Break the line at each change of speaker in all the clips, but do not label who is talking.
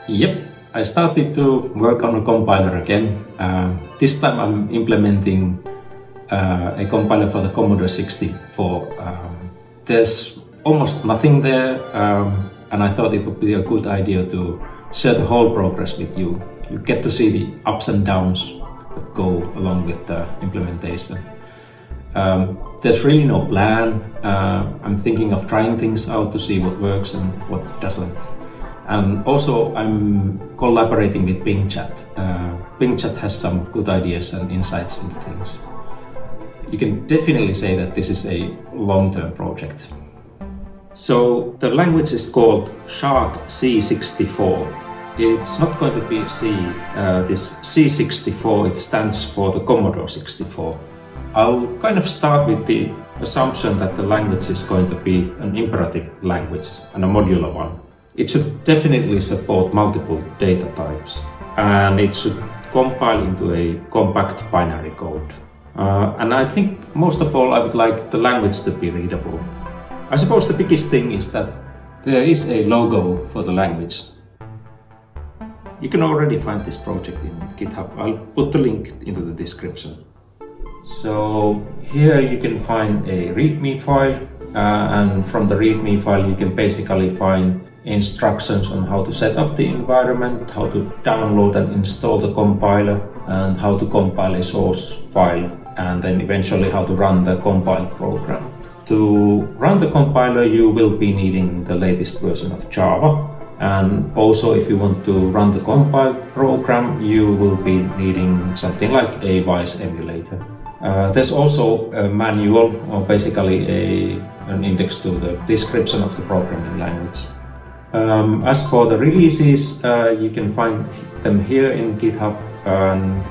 Yep, I started to work on a compiler again. This time I'm implementing a compiler for the Commodore 64. There's almost nothing there, and I thought it would be a good idea to share the whole progress with you. You get to see the ups and downs that go along with the implementation. There's really no plan. I'm thinking of trying things out to see what works and what doesn't. And also I'm collaborating with Bing Chat. Bing Chat has some good ideas and insights into things. You can definitely say that this is a long-term project. So the language is called Shark C64. It's not going to be C. This C64, it stands for the Commodore 64. I'll kind of start with the assumption that the language is going to be an imperative language and a modular one. It should definitely support multiple data types, and it should compile into a compact binary code. And I think most of all I would like the language to be readable. I suppose the biggest thing is that there is a logo for the language. You can already find this project in GitHub. I'll put the link into the description. So here you can find a README file, and from the README file you can basically find instructions on how to set up the environment, how to download and install the compiler, and how to compile a source file, and then eventually how to run the compiled program. To run the compiler you will be needing the latest version of Java, and also if you want to run the compiled program you will be needing something like a Wise emulator. There's also a manual, or basically an index to the description of the programming language. As for the releases, you can find them here in GitHub, and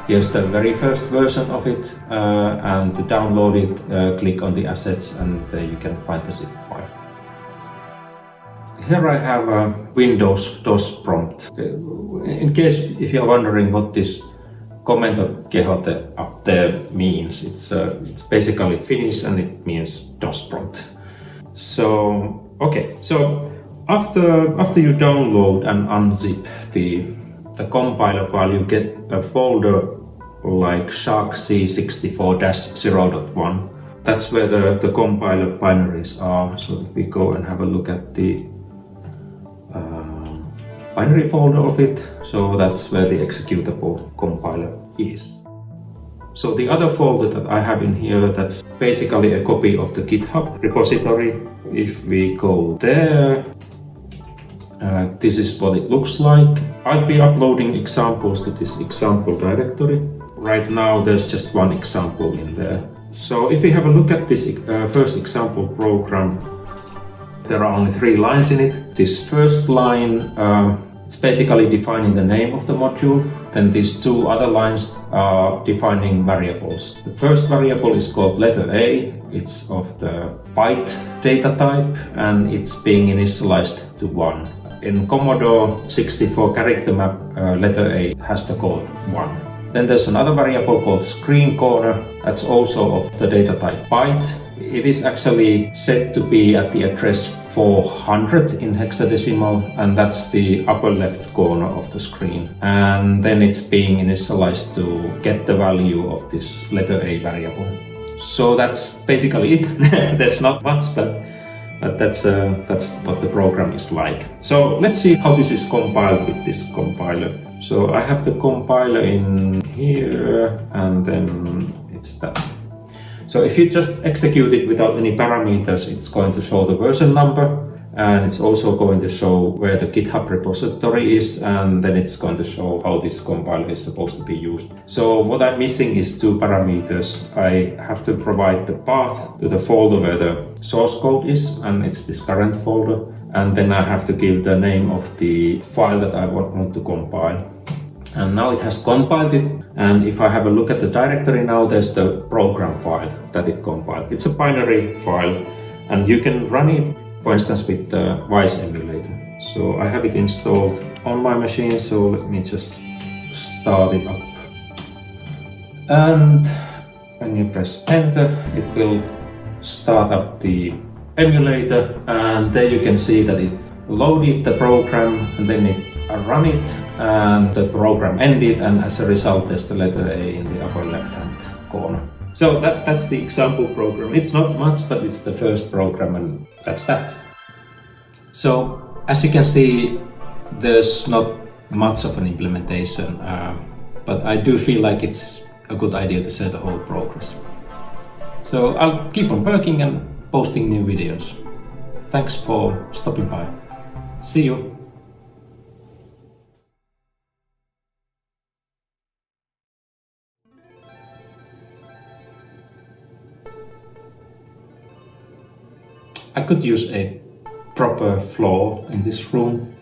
here's the very first version of it, and to download it, click on the assets and you can find the zip file. Here I have a Windows DOS prompt. In case if you're wondering what this komentokehote up there means, it's basically Finnish and it means DOS prompt. So, okay, so after you download and unzip the compiler file, you get a folder like Shark C64-0.1. That's where the compiler binaries are. So if we go and have a look at the binary folder of it, so that's where the executable compiler is. So the other folder that I have in here, that's basically a copy of the GitHub repository. If we go there, this is what it looks like. I'll be uploading examples to this example directory. Right now there's just one example in there. So if we have a look at this first example program, there are only 3 lines in it. This first line, it's basically defining the name of the module. Then these 2 other lines are defining variables. The first variable is called letter A. It's of the byte data type and it's being initialized to 1. In Commodore 64 character map, letter A has the code 1. Then there's another variable called screen corner. That's also of the data type byte. It is actually set to be at the address 400 in hexadecimal, and that's the upper left corner of the screen. And then it's being initialized to get the value of this letter A variable. So that's basically it. There's not much, but that's what the program is like. So let's see how this is compiled with this compiler. So I have the compiler in here, and then it's that. So if you just execute it without any parameters, it's going to show the version number, and it's also going to show where the GitHub repository is, and then it's going to show how this compiler is supposed to be used. So what I'm missing is 2 parameters. I have to provide the path to the folder where the source code is, and it's this current folder, and then I have to give the name of the file that I want to compile. And now it has compiled it, and if I have a look at the directory now, there's the program file that it compiled. It's a binary file, and you can run it, for instance, with the Wise emulator. So I have it installed on my machine, so let me just start it up. And when you press enter, it will start up the emulator, and there you can see that it loaded the program, and then it run it, and the program ended, and as a result there's the letter A in the upper left hand corner. So that's the example program. It's not much, but it's the first program, and that's that. So as you can see, there's not much of an implementation, but I do feel like it's a good idea to share the whole progress. So I'll keep on working and posting new videos. Thanks for stopping by. See you! I could use a proper floor in this room.